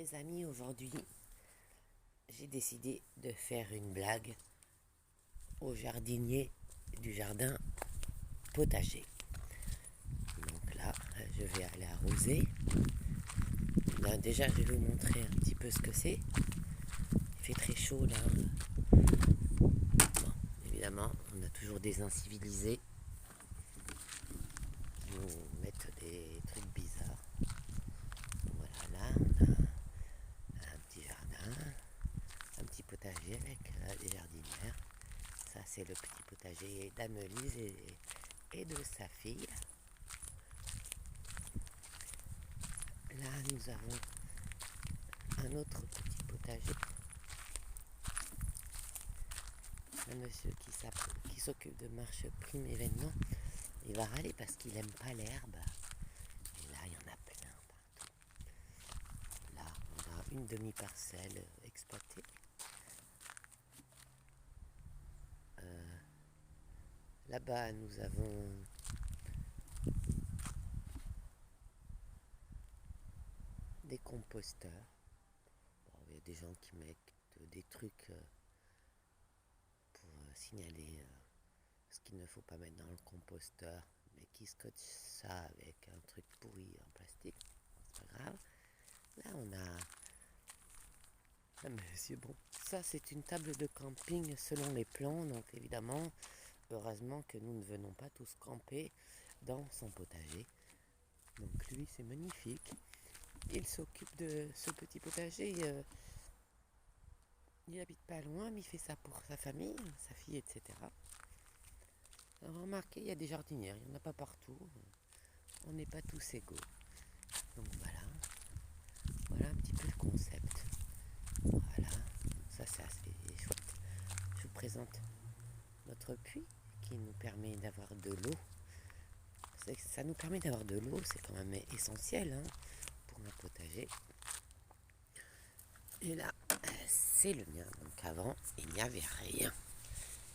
mes amis, aujourd'hui, j'ai décidé de faire une blague au jardinier du jardin potager. Donc là, je vais aller arroser. Là, déjà, je vais vous montrer un petit peu ce que c'est. Il fait très chaud là. Bon, évidemment, on a toujours des incivilisés qui nous mettent des trucs bizarres. Voilà, là, on a un petit jardin, un petit potager avec des jardinières. Ça, c'est le petit potager d'Amelise et de sa fille. Là, nous avons un autre petit potager. Un monsieur qui s'occupe de Marche Prime événement. Il va râler parce qu'il n'aime pas l'herbe. Et là, il y en a plein partout. Là, on a une demi-parcelle exploitée. Là-bas, nous avons des composteurs. Bon, il y a des gens qui mettent des trucs pour signaler ce qu'il ne faut pas mettre dans le composteur, mais qui scotche ça avec un truc pourri en plastique. C'est pas grave. Là, on a un monsieur. Bon, ça, c'est une table de camping selon les plans, donc évidemment, heureusement que nous ne venons pas tous camper dans son potager. Donc lui, c'est magnifique. Il s'occupe de ce petit potager. Il habite pas loin, mais il fait ça pour sa famille, sa fille, etc. Alors remarquez, il y a des jardinières, il n'y en a pas partout. On n'est pas tous égaux. Donc voilà un petit peu le concept. Voilà, ça c'est assez chouette. Je vous présente notre puits qui nous permet d'avoir de l'eau. Ça nous permet d'avoir de l'eau, c'est quand même essentiel pour un potager. Et là, c'est le mien. Donc avant, il n'y avait rien.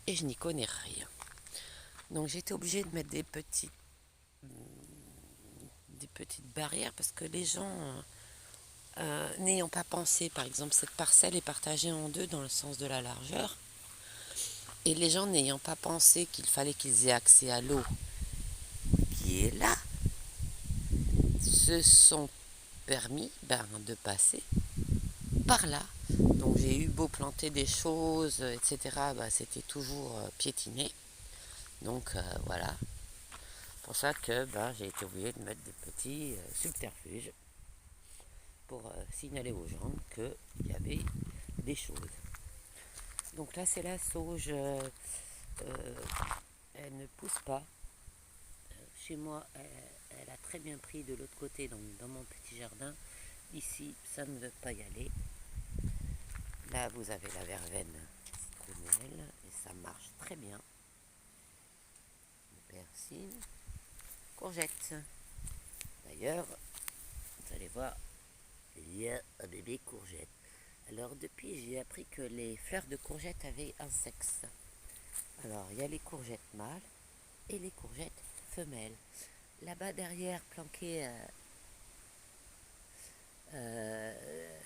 Et je n'y connais rien. Donc j'étais obligée de mettre des petites barrières parce que les gens n'ayant pas pensé, par exemple, cette parcelle est partagée en deux dans le sens de la largeur. Et les gens n'ayant pas pensé qu'il fallait qu'ils aient accès à l'eau qui est là, se sont permis de passer par là. Donc j'ai eu beau planter des choses, etc. C'était toujours piétiné. Donc voilà. C'est pour ça que j'ai été obligé de mettre des petits subterfuges pour signaler aux gens qu'il y avait des choses. Donc là c'est la sauge. Elle ne pousse pas. Chez moi, elle a très bien pris de l'autre côté, donc dans mon petit jardin. Ici, ça ne veut pas y aller. Là, vous avez la verveine citronnelle et ça marche très bien. Le persil, courgette. D'ailleurs, vous allez voir, il y a un bébé courgette. Alors, depuis, j'ai appris que les fleurs de courgette avaient un sexe. Alors, il y a les courgettes mâles et les courgettes femelles. Là-bas, derrière, planqué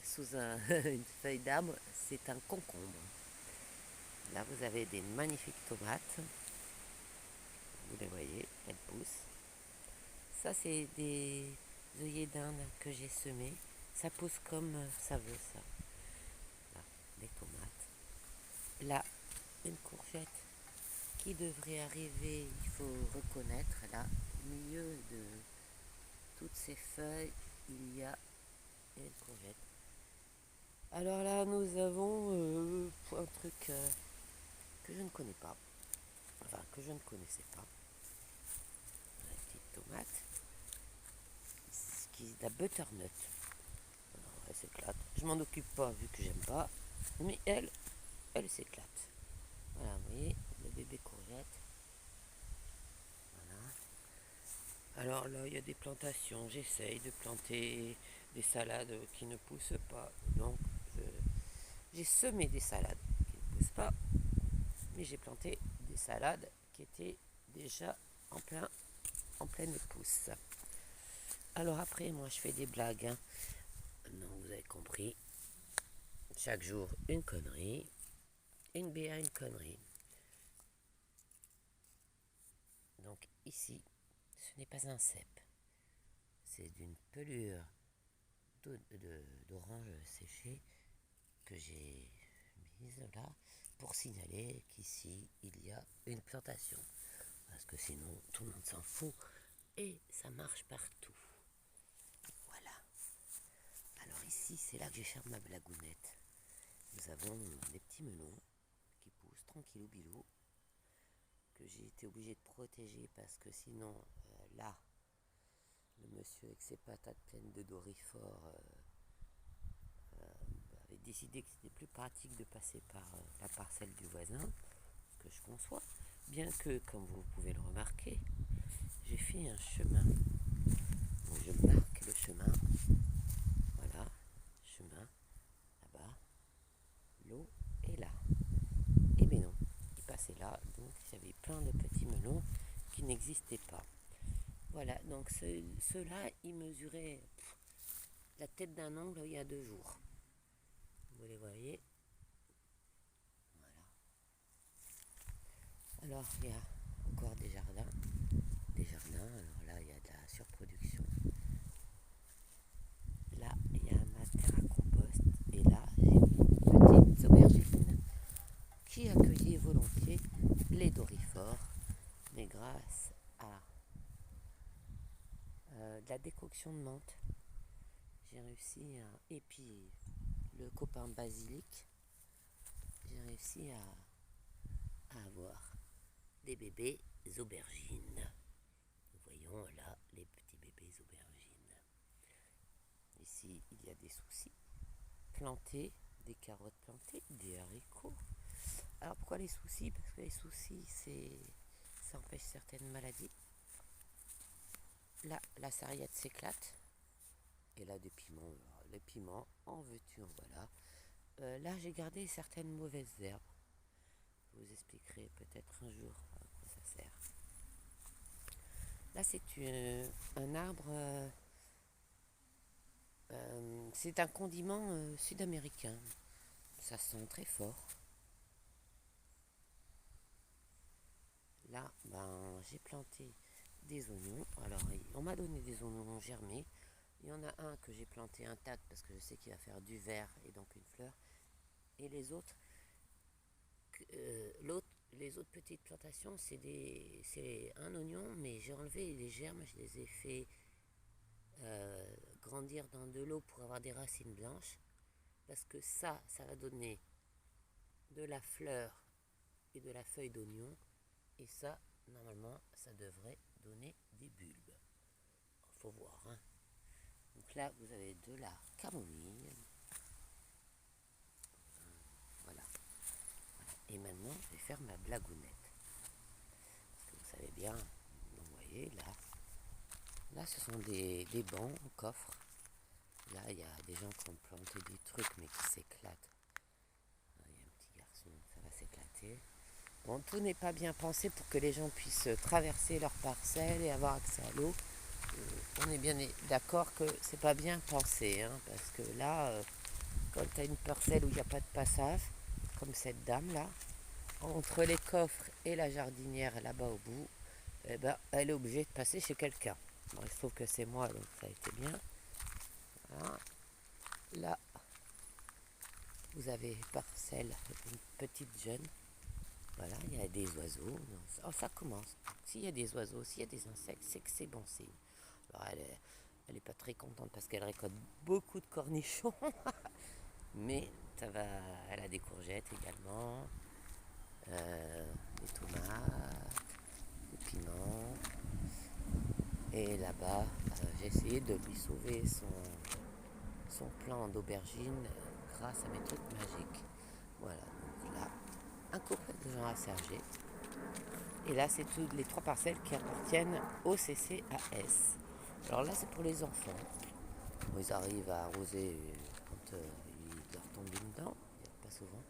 sous une feuille d'arbre, c'est un concombre. Là, vous avez des magnifiques tomates. Vous les voyez, elles poussent. Ça, c'est des œillets d'Inde que j'ai semés. Ça pousse comme ça veut, ça. Là, des tomates. Là, une courgette qui devrait arriver, il faut reconnaître, là, au milieu de toutes ces feuilles, il y a une courgette. Alors là, nous avons un truc que je ne connais pas. Enfin, que je ne connaissais pas. La petite tomate. La butternut. Alors, elle s'éclate. Je m'en occupe pas vu que j'aime pas. Mais elle s'éclate. Voilà, vous voyez, le bébé courgette. Voilà. Alors là, il y a des plantations. J'essaye de planter des salades qui ne poussent pas. Donc, j'ai semé des salades qui ne poussent pas. Mais j'ai planté des salades qui étaient déjà en pleine pousse. Alors après, moi je fais des blagues. Non, vous allez compris. Chaque jour, une connerie. Une BA, une connerie. Donc ici, ce n'est pas un cep. C'est d'une pelure d'orange séchée que j'ai mise là pour signaler qu'ici, il y a une plantation. Parce que sinon, tout le monde s'en fout. Et ça marche partout. Voilà. Alors ici, c'est là que je ferme ma blagounette. Nous avons des petits melons qui poussent tranquillou bilou, que j'ai été obligé de protéger parce que sinon, là, le monsieur avec ses patates pleines de dorifort avait décidé que c'était plus pratique de passer par la parcelle du voisin, ce que je conçois, bien que, comme vous pouvez le remarquer, j'ai fait un chemin. Donc je marque le chemin, voilà, chemin, là-bas, l'eau est là. Et bien non, il passait là, donc j'avais plein de petits melons qui n'existaient pas. Voilà, donc ceux-là, ils mesuraient la tête d'un ongle il y a 2 jours. Vous les voyez. Voilà. Alors, il y a encore des jardins. Alors là, il y a de la surproduction. Là, il y a ma terre à compost. Et là, j'ai une petite aubergine qui accueillait volontiers les dorifores. Mais grâce à de la décoction de menthe, j'ai réussi à... Et puis, le copain basilic, j'ai réussi à avoir des bébés aubergines. Nous voyons là les petits bébés aubergines. Ici, il y a des soucis plantés, des carottes plantées, des haricots. Alors pourquoi les soucis? Parce que les soucis, ça empêche certaines maladies. Là, la sarriette s'éclate. Et là, des piments. Alors, les piments, en veux-tu, en voilà. Là, j'ai gardé certaines mauvaises herbes. Je vous expliquerai peut-être un jour à quoi ça sert. Là, c'est un arbre, c'est un condiment sud-américain. Ça sent très fort. Là, j'ai planté des oignons. Alors, on m'a donné des oignons germés. Il y en a un que j'ai planté intact parce que je sais qu'il va faire du vert et donc une fleur. Et les autres, les autres petites plantations, c'est un oignon, mais j'ai enlevé les germes, je les ai fait grandir dans de l'eau pour avoir des racines blanches. Parce que ça va donner de la fleur et de la feuille d'oignon. Et ça, normalement, ça devrait donner des bulbes. Faut voir, hein. Donc là, vous avez de la camomille. Voilà. Et maintenant, je vais faire ma blagounette. Parce que vous savez bien, vous voyez, là, ce sont des bancs en coffre. Là, il y a des gens qui ont planté des trucs, mais qui s'éclatent. Il y a un petit garçon, ça va s'éclater. Bon, tout n'est pas bien pensé pour que les gens puissent traverser leur parcelle et avoir accès à l'eau. On est bien d'accord que c'est pas bien pensé, hein, parce que là, quand tu as une parcelle où il n'y a pas de passage, comme cette dame là, entre les coffres et la jardinière là-bas au bout, eh ben, elle est obligée de passer chez quelqu'un. Bon, il se trouve que c'est moi, donc ça a été bien. Voilà. Là, vous avez parcelle, une petite jeune. Voilà, il y a des oiseaux. Oh, ça commence. S'il y a des oiseaux, s'il y a des insectes, c'est que c'est bon signe. Alors elle est pas très contente parce qu'elle récolte beaucoup de cornichons. Mais ça va, elle a des courgettes également, des tomates, des piments. Et là-bas, j'ai essayé de lui sauver son plant d'aubergine grâce à mes trucs magiques. Voilà, donc là, un couple de gens à Serger. Et là, c'est toutes les 3 parcelles qui appartiennent au CCAS. Alors là, c'est pour les enfants. Bon, ils arrivent à arroser quand il leur tombe dedans, pas souvent.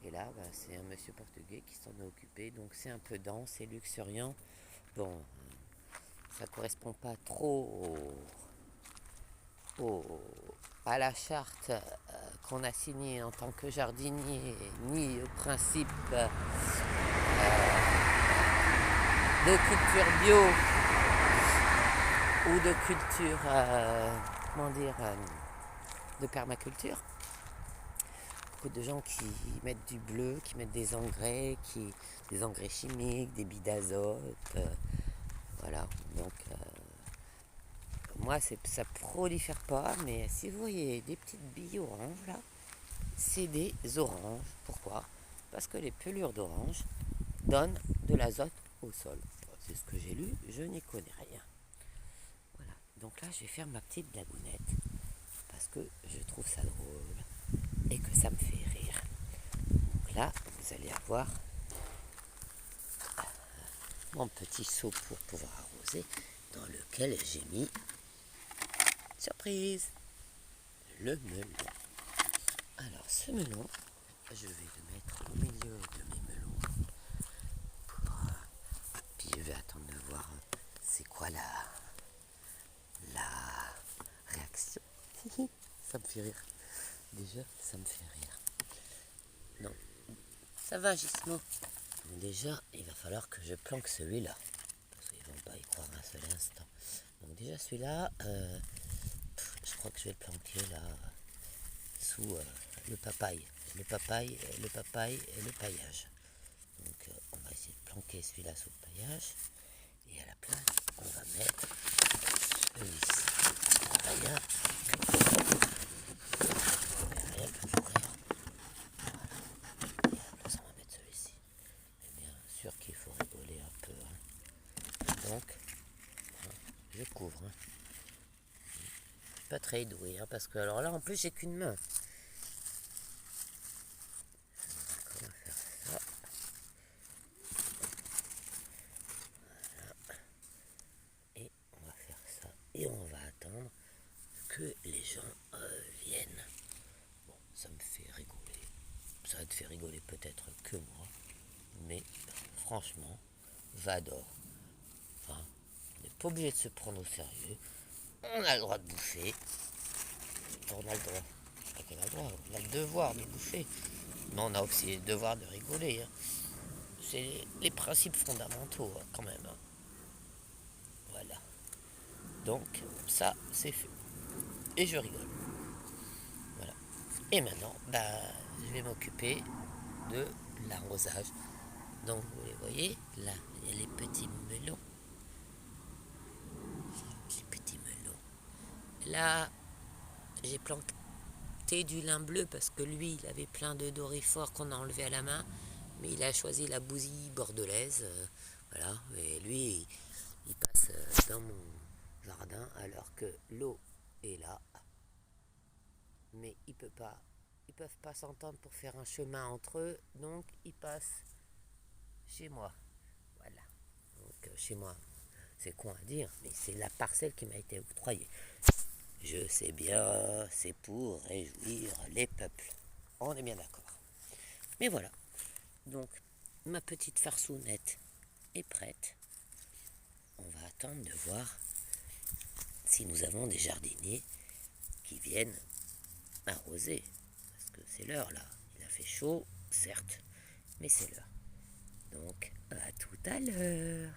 Et là, c'est un monsieur portugais qui s'en est occupé. Donc c'est un peu dense, c'est luxuriant. Bon, ça correspond pas trop à la charte qu'on a signée en tant que jardinier, ni au principe de culture bio ou de culture, de permaculture. Beaucoup de gens qui mettent du bleu, qui mettent des engrais chimiques, des billes d'azote, voilà. Donc moi ça prolifère pas, mais si vous voyez des petites billes oranges là, c'est des oranges. Pourquoi? Parce que les pelures d'orange donnent de l'azote au sol. C'est ce que j'ai lu, je n'y connais rien. Voilà. Donc là je vais faire ma petite blagounette parce que je trouve ça drôle et que ça me fait rire. Donc là vous allez avoir mon petit seau pour pouvoir arroser, dans lequel j'ai mis, surprise, le melon. Alors ce melon, je vais le mettre au milieu de mes melons. Puis je vais attendre de voir c'est quoi la réaction. Ça me fait rire. Déjà, ça me fait rire. Non, ça va Gismo. Donc déjà, il va falloir que je planque celui-là. Parce qu'ils ne vont pas y croire un seul instant. Donc déjà celui-là, je crois que je vais le planquer là, sous le papaye. Le papaye et le paillage. Donc on va essayer de planquer celui-là sous le paillage. Et à la place, on va mettre celui-ci. Rien que pour rire. Voilà. Et à la place, on va mettre celui-ci. Et bien sûr qu'il faut rigoler un peu. Hein. Donc, je couvre. Hein. Je suis pas très doué, hein, parce que alors là, en plus, j'ai qu'une main. On va faire ça. Voilà. Et on va faire ça. Et on va attendre que les gens viennent. Bon, ça me fait rigoler. Ça te fait rigoler peut-être que moi. Mais franchement, j'adore. Hein, on n'est pas obligé de se prendre au sérieux. On a le droit de bouffer. On a le droit. Pas qu'on a le droit, on a le devoir de bouffer. Mais on a aussi le devoir de rigoler. Hein. C'est les principes fondamentaux hein, quand même. Hein. Voilà. Donc ça c'est fait. Et je rigole. Voilà. Et maintenant, je vais m'occuper de l'arrosage. Donc vous les voyez, là, il y a les petits melons. Les petits melons. Là, j'ai planté du lin bleu parce que lui, il avait plein de doryphores qu'on a enlevé à la main. Mais il a choisi la bousille bordelaise. Voilà. Et lui, il passe dans mon jardin alors que l'eau est là. Mais ils peuvent pas s'entendre pour faire un chemin entre eux. Donc, ils passent chez moi. Voilà. Donc, chez moi, c'est con à dire, mais c'est la parcelle qui m'a été octroyée. Je sais bien, c'est pour réjouir les peuples. On est bien d'accord. Mais voilà. Donc, ma petite farçonnette est prête. On va attendre de voir si nous avons des jardiniers qui viennent arroser. Parce que c'est l'heure là. Il a fait chaud, certes, mais c'est l'heure. Donc, à tout à l'heure.